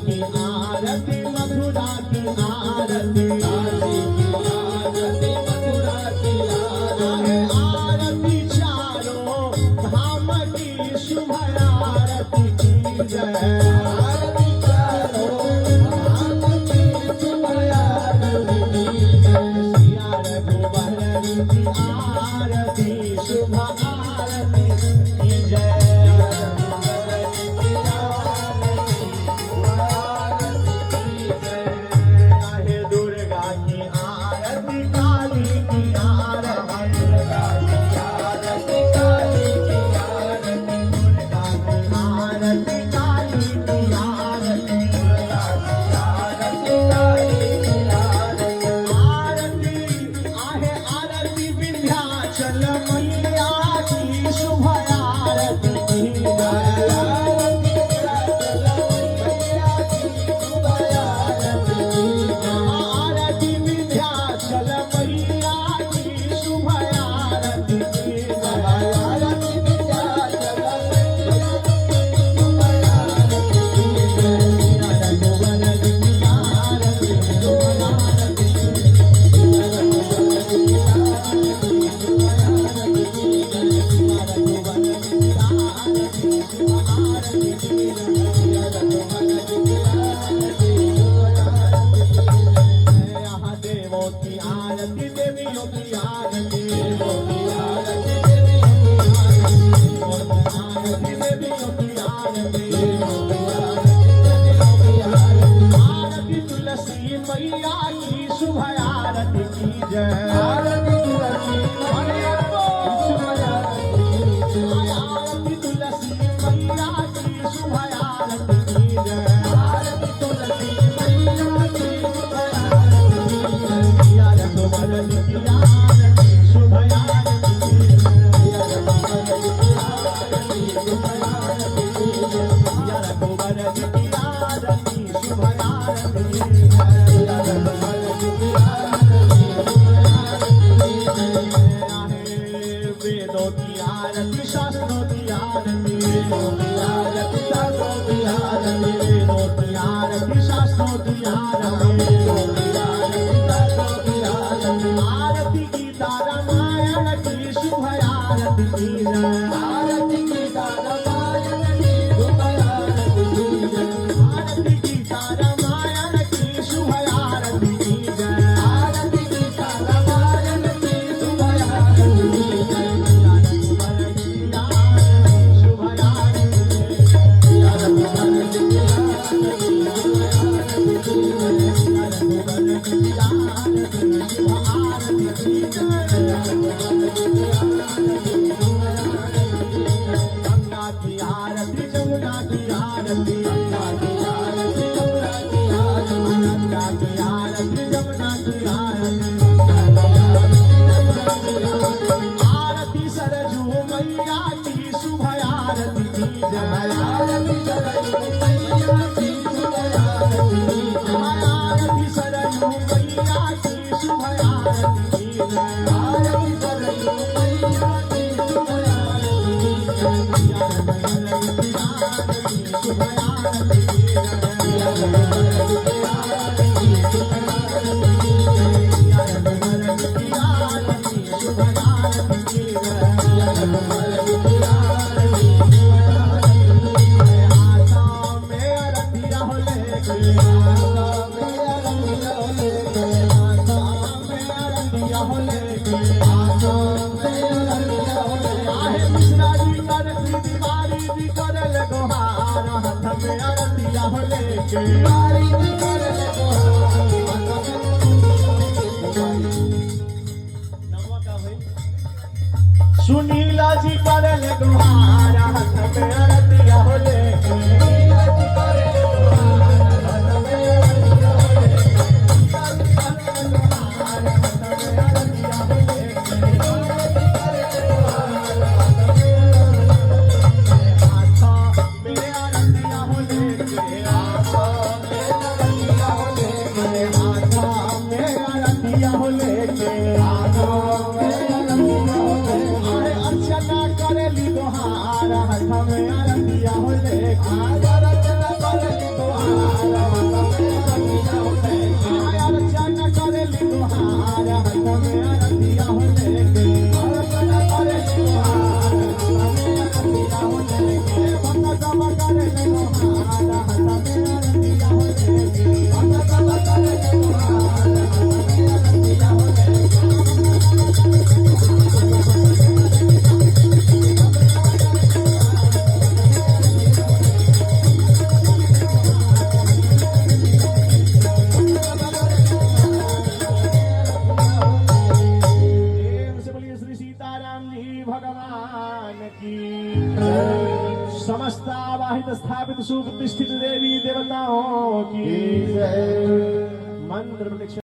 की आरती मथुरा की आरती आरती चारों धाम की शुभ आरती की जय आरती चारों धाम की शुभ आरती की जय सिया रघुबर की आरती शुभ आरती की जय आरती गीता रामायण की शुभ आरती की जय आरती गीता रामायण की शुभ आरती की जय आरती गीता रामायण की शुभ आरती की जय आरती गीता रामायण की शुभ आरती की जय शुभ आरती गंगा की आरती जमुना की आरती गंगा की आरती जमुना की आरती गंगा की आरती जमुना की आरती सरजू मैया की शुभ आरती की जय आरती सरजू मैया की शुभ आरती की जय आरती सरजू मैया की शुभ आरती की जय आरती सरजू मैया की शुभ आरती की जय शुभ आरती की सुनीला जी करल गुहार हाथ में अरतिया हो लेके सुनीला जी करल गुहार हाथ में अरतिया हो लेके हमें अरतिया हो लेके स्थापित सुप्रतिष्ठित देवी देवताओं की जय। मंत्र प्रदक्षिण